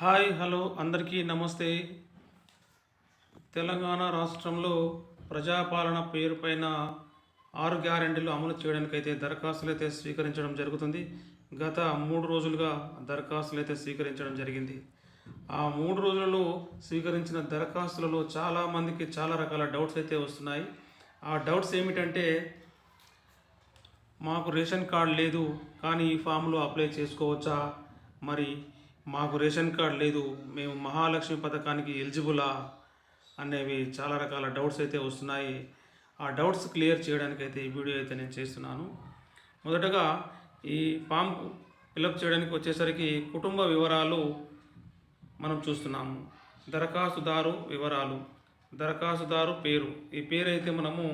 Hi hello అందరికీ నమస్తే. తెలంగాణ రాష్ట్రంలో ప్రజాపాలన పేరుపైన 6 గ్యారెంటీలు అమలు చేయడానికైతే దరఖాస్తులు అయితే స్వీకరించడం జరుగుతుంది. గత 3 రోజులుగా దరఖాస్తులు అయితే స్వీకరించడం జరిగింది. ఆ 3 రోజులలో స్వీకరించిన దరఖాస్తులలో చాలామందికి చాలా రకాల డౌట్స్ అయితే వస్తున్నాయి. ఆ డౌట్స్ ఏమిటంటే, మాకు రేషన్ కార్డు లేదు కానీ ఈ ఫామ్లో అప్లై చేసుకోవచ్చా, మరి మాకు రేషన్ కార్డు లేదు మేము మహాలక్ష్మి పథకానికి ఎలిజిబులా అనేవి చాలా రకాల డౌట్స్ అయితే వస్తున్నాయి. ఆ డౌట్స్ క్లియర్ చేయడానికి అయితే ఈ వీడియో అయితే నేను చేస్తున్నాను. మొదటగా ఈ ఫామ్ ఫిలప్ చేయడానికి వచ్చేసరికి కుటుంబ వివరాలు మనం చూస్తున్నాము. దరఖాస్తుదారు వివరాలు, దరఖాస్తుదారు పేరు, ఈ పేరు అయితే మనము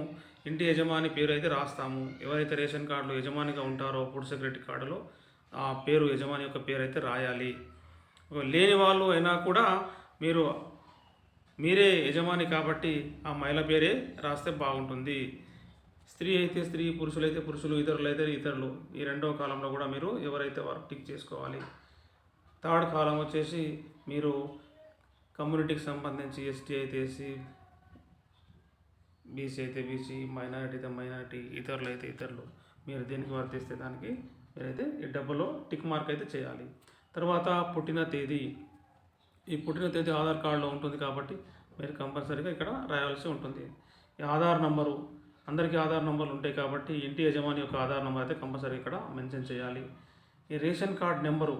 ఇంటి యజమాని పేరు అయితే రాస్తాము. ఎవరైతే రేషన్ కార్డులో యజమానిగా ఉంటారో ఫుడ్ సెక్యూరిటీ కార్డులో ఆ పేరు, యజమాని యొక్క పేరు అయితే రాయాలి. లేని వాళ్ళు అయినా కూడా మీరే యజమాని కాబట్టి ఆ మహిళ పేరే రాస్తే బాగుంటుంది. స్త్రీ అయితే స్త్రీ, పురుషులైతే పురుషులు, ఇతరులైతే ఇతరులు. ఈ రెండవ కాలంలో కూడా మీరు ఎవరైతే వారు టిక్ చేసుకోవాలి. థర్డ్ కాలం వచ్చేసి మీరు కమ్యూనిటీకి సంబంధించి ఎస్టీ అయితే ఎస్సీ, బీసీ అయితే బీసీ, మైనారిటీ అయితే మైనారిటీ, ఇతరులు అయితే ఇతరులు. మీరు దేనికి వర్తిస్తే దానికి మీరైతే ఈ డబ్బులో టిక్ మార్క్ అయితే చేయాలి. తర్వాత పుట్టిన తేదీ, ఈ పుట్టిన తేదీ ఆధార్ కార్డులో ఉంటుంది కాబట్టి మీరు కంపల్సరీగా ఇక్కడ రాయాల్సి ఉంటుంది. ఈ ఆధార్ నంబరు, అందరికీ ఆధార్ నంబర్లు ఉంటాయి కాబట్టి ఇంటి యజమాని యొక్క ఆధార్ నెంబర్ అయితే కంపల్సరీ ఇక్కడ మెన్షన్ చేయాలి. ఈ ration card number,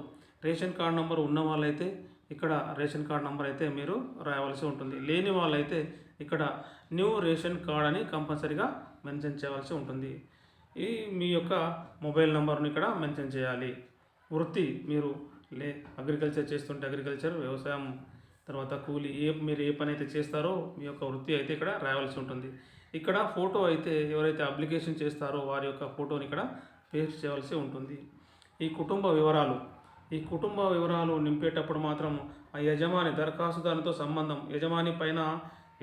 ration card number ఉన్న వాళ్ళైతే ఇక్కడ రేషన్ కార్డ్ నెంబర్ అయితే మీరు రాయవలసి ఉంటుంది. లేని వాళ్ళైతే ఇక్కడ న్యూ రేషన్ కార్డ్ అని కంపల్సరీగా మెన్షన్ చేయవలసి ఉంటుంది. ఈ మీ యొక్క మొబైల్ నెంబర్ని ఇక్కడ మెన్షన్ చేయాలి. వృత్తి, మీరు అగ్రికల్చర్ చేస్తుంటే అగ్రికల్చర్, వ్యవసాయం, తర్వాత కూలీ, మీరు ఏ పని అయితే చేస్తారో మీ యొక్క వృత్తి అయితే ఇక్కడ రాయవలసి ఉంటుంది. ఇక్కడ ఫోటో అయితే ఎవరైతే అప్లికేషన్ చేస్తారో వారి యొక్క ఫోటోని ఇక్కడ పేస్ట్ చేయవలసి ఉంటుంది. ఈ కుటుంబ వివరాలు, ఈ కుటుంబ వివరాలు నింపేటప్పుడు మాత్రం ఆ యజమాని, దరఖాస్తుదారునితో సంబంధం, యజమాని పైన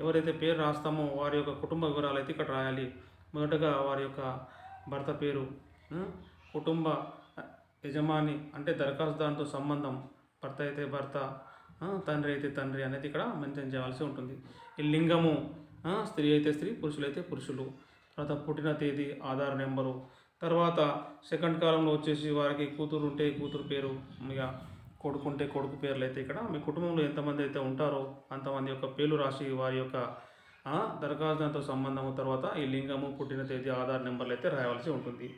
ఎవరైతే పేరు రాస్తామో వారి యొక్క కుటుంబ వివరాలు అయితే ఇక్కడ రాయాలి. మొదటగా వారి యొక్క భర్త పేరు, కుటుంబ యజమాని అంటే దరఖాస్తుదారునితో సంబంధం, భర్త అయితే భర్త, తండ్రి అయితే తండ్రి అనేది ఇక్కడ మెన్షన్ చేయాల్సి ఉంటుంది. ఈ లింగము, స్త్రీ అయితే స్త్రీ, పురుషులైతే పురుషులు. తర్వాత పుట్టిన తేదీ, ఆధార్ నెంబరు. తర్వాత సెకండ్ కాలంలో వచ్చేసి వారికి కూతురు ఉంటే కూతురు పేరు, ఇక కొడుకుంటే కొడుకు పేర్లు అయితే ఇక్కడ మీ కుటుంబంలో ఎంతమంది అయితే ఉంటారో అంతమంది యొక్క పేర్లు రాసి వారి యొక్క దరఖాస్తుతో సంబంధము, తర్వాత ఈ లింగము, పుట్టిన తేదీ, ఆధార్ నెంబర్లు అయితే రాయవలసి ఉంటుంది.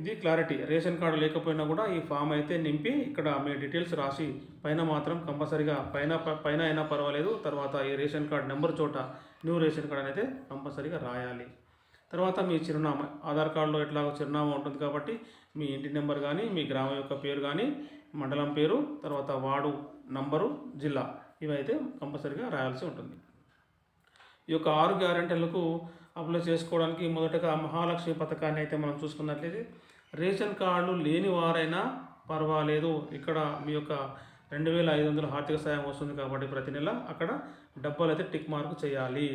ఇది క్లారిటీ. రేషన్ కార్డు లేకపోయినా కూడా ఈ ఫామ్ అయితే నింపి ఇక్కడ మీ డీటెయిల్స్ రాసి పైన మాత్రం కంపల్సరీగా పైన అయినా పర్వాలేదు, తర్వాత ఈ రేషన్ కార్డు నెంబర్ చోట న్యూ రేషన్ కార్డు అయితే కంపల్సరీగా రాయాలి. తర్వాత మీ చిరునామా, ఆధార్ కార్డులో ఎట్లాగో చిరునామా ఉంటుంది కాబట్టి మీ ఇంటి నెంబర్ కానీ, మీ గ్రామం యొక్క పేరు కానీ, మండలం పేరు, తర్వాత వార్డు నంబరు, జిల్లా, ఇవైతే కంపల్సరీగా రాయాల్సి ఉంటుంది. ఈ యొక్క 6 గ్యారెంటీలకు అప్లై చేసుకోవడానికి మొదటగా మహాలక్ష్మి పథకాన్ని అయితే మనం చూసుకున్నట్లయితే రేషన్ కార్డు లేని వారైనా పర్వాలేదు, ఇక్కడ మీ యొక్క 2500 ఆర్థిక సాయం వస్తుంది కాబట్టి ప్రతి నెల అక్కడ డబ్బులు అయితే టిక్ మార్క్ చేయాలి.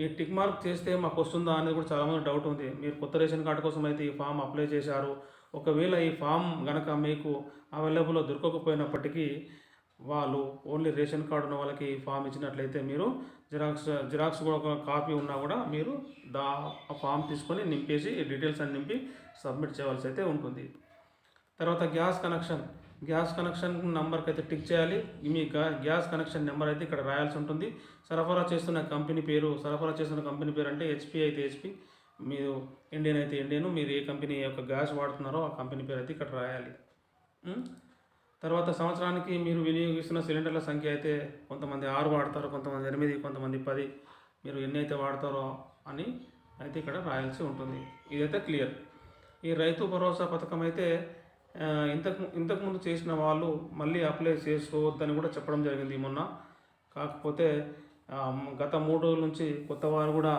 ఈ టిక్ మార్క్ చేస్తే మాకు వస్తుందా అనేది కూడా చాలామంది డౌట్ ఉంది. మీరు కొత్త రేషన్ కార్డు కోసం అయితే ఈ ఫామ్ అప్లై చేశారు, ఒకవేళ ఈ ఫామ్ కనుక మీకు అవైలబుల్లో దొరకకపోయినప్పటికీ వాళ్ళు ఓన్లీ రేషన్ కార్డు ఉన్న వాళ్ళకి ఫామ్ ఇచ్చినట్లయితే మీరు జిరాక్స్ కూడా ఒక కాపీ ఉన్నా కూడా మీరు ఆ ఫామ్ తీసుకొని నింపేసి డీటెయిల్స్ అన్ని నింపి సబ్మిట్ చేయవలసి అయితే ఉంటుంది. తర్వాత గ్యాస్ కనెక్షన్ నెంబర్కి అయితే టిక్ చేయాలి. మీ గ్యాస్ కనెక్షన్ నెంబర్ అయితే ఇక్కడ రాయాల్సి ఉంటుంది. సరఫరా చేస్తున్న కంపెనీ పేరు అంటే హెచ్పి అయితే హెచ్పి, మీరు ఇండియన్ అయితే ఇండియన్, మీరు ఏ కంపెనీ యొక్క గ్యాస్ వాడుతున్నారో ఆ కంపెనీ పేరు అయితే ఇక్కడ రాయాలి. తర్వాత సంవత్సరానికి మీరు వినియోగిస్తున్న సిలిండర్ల సంఖ్య అయితే కొంతమంది 6 వాడతారు, కొంతమంది 8, కొంతమంది 10, మీరు ఎన్ని అయితే వాడతారో అని అయితే ఇక్కడ రాయాల్సి ఉంటుంది. ఇదైతే క్లియర్. ఈ రైతు భరోసా పథకం అయితే ఇంతకుముందు చేసిన వాళ్ళు మళ్ళీ అప్లై చేసుకోవద్దని కూడా చెప్పడం జరిగింది మొన్న. కాకపోతే గత 3 రోజుల నుంచి కొత్త వారు కూడా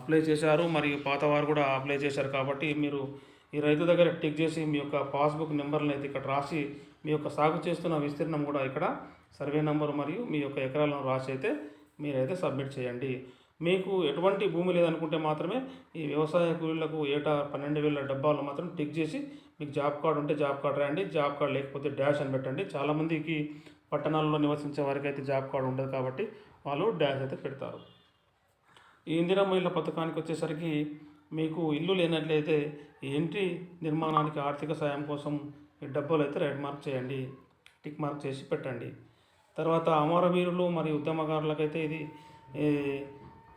అప్లై చేశారు, మరియు పాత వారు కూడా అప్లై చేశారు కాబట్టి మీరు ఈ రైతు దగ్గర టిక్ చేసి మీ యొక్క పాస్బుక్ నెంబర్లను అయితే ఇక్కడ రాసి మీ యొక్క సాగు చేస్తున్న విస్తీర్ణం కూడా ఇక్కడ సర్వే నెంబర్ మరియు మీ యొక్క ఎకరాలను రాసి అయితే మీరైతే సబ్మిట్ చేయండి. మీకు ఎటువంటి భూమి లేదనుకుంటే మాత్రమే ఈ వ్యవసాయ కూలీలకు ఏటా 12,000 డబ్బాలు మాత్రం టిక్ చేసి మీకు జాబ్ కార్డు ఉంటే జాబ్ కార్డు రాయండి, జాబ్ కార్డు లేకపోతే డాష్ అని పెట్టండి. చాలామందికి పట్టణాల్లో నివసించే వారికి అయితే జాబ్ కార్డు ఉండదు కాబట్టి వాళ్ళు డాష్ అయితే పెడతారు. ఈ ఇందిరమ్మ ఇళ్ళ పథకానికి వచ్చేసరికి మీకు ఇల్లు లేనట్లయితే ఈ ఇంటి నిర్మాణానికి ఆర్థిక సాయం కోసం ఈ డబ్బులు అయితే రెడ్ మార్క్ చేయండి, టిక్ మార్క్ చేసి పెట్టండి. తర్వాత అమరవీరులు మరియు ఉద్యమకారులకైతే ఇది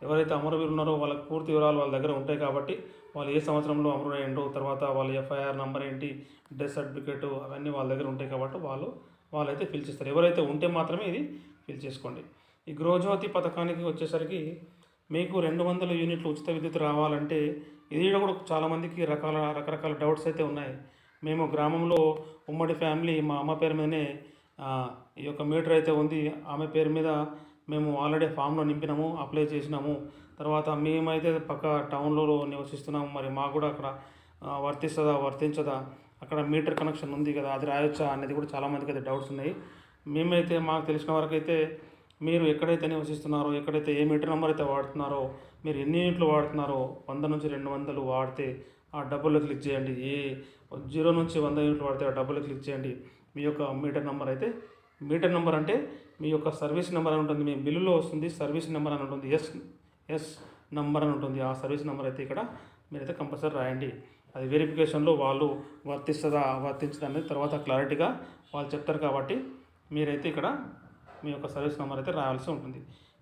ఎవరైతే అమరవీరులు ఉన్నారో వాళ్ళకి పూర్తి వివరాలు వాళ్ళ దగ్గర ఉంటాయి కాబట్టి వాళ్ళు ఏ సంవత్సరంలో అమరుడయ్యిండో, తర్వాత వాళ్ళ ఎఫ్ఐఆర్ నెంబర్ ఏంటి, డెత్ సర్టిఫికేట్ అవన్నీ వాళ్ళ దగ్గర ఉంటాయి కాబట్టి వాళ్ళైతే ఫిల్ చేస్తారు. ఎవరైతే ఉంటే మాత్రమే ఇది ఫిల్ చేసుకోండి. ఈ గృహజ్యోతి పథకానికి వచ్చేసరికి మీకు 200 యూనిట్లు ఉచిత విద్యుత్ రావాలంటే ఇది కూడా చాలామందికి రకరకాల డౌట్స్ అయితే ఉన్నాయి. మేము గ్రామంలో ఉమ్మడి ఫ్యామిలీ మా అమ్మ పేరు మీదనే ఈ యొక్క మీటర్ అయితే ఉంది, ఆమె పేరు మీద మేము ఆల్రెడీ ఫామ్లో నింపినాము, అప్లై చేసినాము. తర్వాత మేమైతే పక్క టౌన్లో నివసిస్తున్నాము, మరి మాకు కూడా అక్కడ వర్తించదా, అక్కడ మీటర్ కనెక్షన్ ఉంది కదా, అది రాయొచ్చా అనేది కూడా చాలామందికి అయితే డౌట్స్ ఉన్నాయి. మేమైతే మాకు తెలిసిన వరకు అయితే మీరు ఎక్కడైతే నివసిస్తున్నారో, ఎక్కడైతే ఏ మీటర్ నెంబర్ అయితే వాడుతున్నారో, మీరు ఎన్ని యూనిట్లు వాడుతున్నారో 100 నుంచి 200 వాడితే ఆ డబ్బులు క్లిక్ చేయండి. 0 నుంచి 100 యూనిట్లు వాడితే ఆ డబ్బులు క్లిక్ చేయండి. మీ యొక్క మీటర్ నెంబర్ అంటే మీ యొక్క సర్వీస్ నెంబర్ అని ఉంటుంది, మీ బిల్లులో వస్తుంది సర్వీస్ నెంబర్ అని ఉంటుంది, ఎస్ నెంబర్ అని ఉంటుంది. ఆ సర్వీస్ నెంబర్ అయితే ఇక్కడ మీరైతే కంపల్సరీ రాయండి. అది వెరిఫికేషన్లో వాళ్ళు వర్తించదా అనేది తర్వాత క్లారిటీగా వాళ్ళు చెప్తారు కాబట్టి మీరైతే ఇక్కడ మీ యొక్క సర్వీస్ నెంబర్ అయితే రాయాల్సి ఉంటుంది.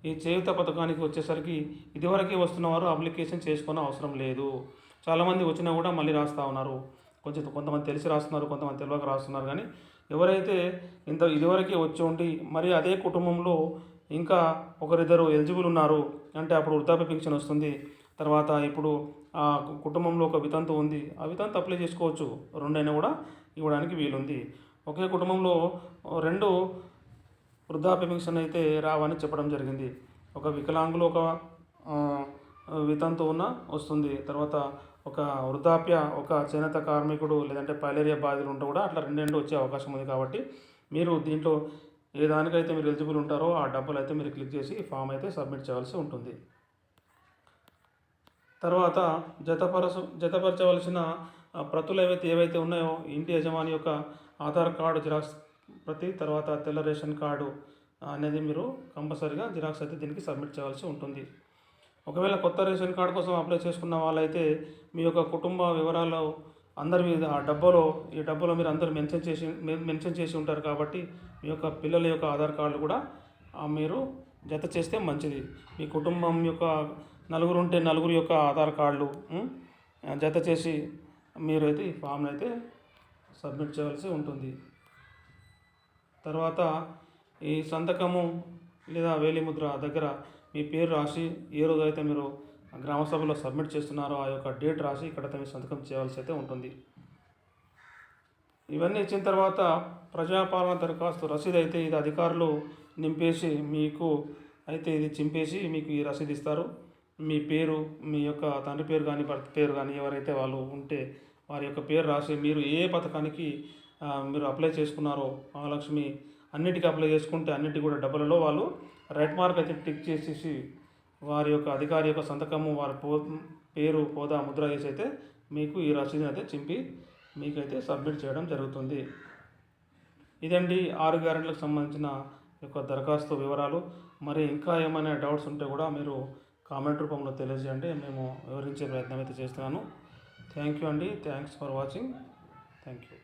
ఈ చేయూత పథకానికి వచ్చేసరికి ఇదివరకే వస్తున్నవారు అప్లికేషన్ చేసుకునే అవసరం లేదు. చాలామంది వచ్చినా కూడా మళ్ళీ రాస్తూ ఉన్నారు. కొంతమంది తెలిసి రాస్తున్నారు, కొంతమంది తెలియక రాస్తున్నారు. కానీ ఎవరైతే ఇదివరకే వచ్చి ఉండి మరి అదే కుటుంబంలో ఇంకా ఒకరిద్దరు ఎలిజిబుల్ ఉన్నారు అంటే అప్పుడు వృద్ధాప్య పెన్షన్ వస్తుంది. తర్వాత ఇప్పుడు ఆ కుటుంబంలో ఒక వితంతు ఉంది, ఆ వితంతు అప్లై చేసుకోవచ్చు, 2 అయినా కూడా ఇవ్వడానికి వీలుంది. ఒకే కుటుంబంలో 2 వృద్ధాప్య పెన్షన్ అయితే రావని చెప్పడం జరిగింది. ఒక వికలాంగులు ఒక వితంతు ఉన్న వస్తుంది, తర్వాత ఒక వృద్ధాప్య ఒక చేనేత కార్మికుడు లేదంటే పైలేరియా బాధితులు ఉంటే కూడా అట్లా 2 వచ్చే అవకాశం ఉంది. కాబట్టి మీరు దీంట్లో ఏ దానికైతే మీరు ఎలిజిబుల్ ఉంటారో ఆ డబ్బులు అయితే మీరు క్లిక్ చేసి ఫామ్ అయితే సబ్మిట్ చేయాల్సి ఉంటుంది. తర్వాత జతపరచవలసిన ప్రతులు ఏవైతే ఉన్నాయో ఇంటి యజమాని యొక్క ఆధార్ కార్డు జిరాక్స్ ప్రతి, తర్వాత తెల్ల రేషన్ కార్డు అనేది మీరు కంపల్సరీగా జిరాక్స్ అయితే దీనికి సబ్మిట్ చేయాల్సి ఉంటుంది. ఒకవేళ కొత్త రేషన్ కార్డు కోసం అప్లై చేసుకున్న వాళ్ళైతే మీ యొక్క కుటుంబ వివరాలు అందరి మీద ఈ డబ్బులో మీరు అందరూ మెన్షన్ చేసి ఉంటారు కాబట్టి మీ యొక్క పిల్లల యొక్క ఆధార్ కార్డులు కూడా మీరు జత చేస్తే మంచిది. మీ కుటుంబం యొక్క నలుగురు ఉంటే నలుగురు యొక్క ఆధార్ కార్డులు జత చేసి మీరైతే ఈ ఫామ్ని అయితే సబ్మిట్ చేయాల్సి ఉంటుంది. తర్వాత ఈ సంతకము లేదా వేలిముద్ర దగ్గర మీ పేరు రాసి ఏ రోజు అయితే మీరు గ్రామ సభలో సబ్మిట్ చేస్తున్నారో ఆ యొక్క డేట్ రాసి ఇక్కడైతే మీరు సంతకం చేయాల్సి అయితే ఉంటుంది. ఇవన్నీ ఇచ్చిన తర్వాత ప్రజాపాలన దరఖాస్తు రసీదు అయితే ఇది అధికారులు నింపేసి మీకు అయితే ఇది చింపేసి మీకు ఈ రసీదు ఇస్తారు. మీ పేరు, మీ యొక్క తండ్రి పేరు కానీ భర్త పేరు కానీ ఎవరైతే వాళ్ళు ఉంటే వారి యొక్క పేరు రాసి మీరు ఏ పథకానికి మీరు అప్లై చేసుకున్నారో మహాలక్ష్మి అన్నిటికీ అప్లై చేసుకుంటే అన్నిటికీ కూడా డబ్బులలో వాళ్ళు రైట్ మార్క్ అయితే టిక్ చేసేసి వారి యొక్క అధికారి యొక్క సంతకము వారి పేరు హోదా ముద్ర వేసి అయితే మీకు ఈ రసీదుని అయితే చింపి మీకైతే సబ్మిట్ చేయడం జరుగుతుంది. ఇదండి 6 గ్యారెంటీలకు సంబంధించిన యొక్క దరఖాస్తు వివరాలు. మరి ఇంకా ఏమైనా డౌట్స్ ఉంటే కూడా మీరు కామెంట్ రూపంలో తెలియజేయండి, మేము వివరించే ప్రయత్నం అయితే చేస్తున్నాను. థ్యాంక్ యూ అండి. Thanks for watching. Thank you.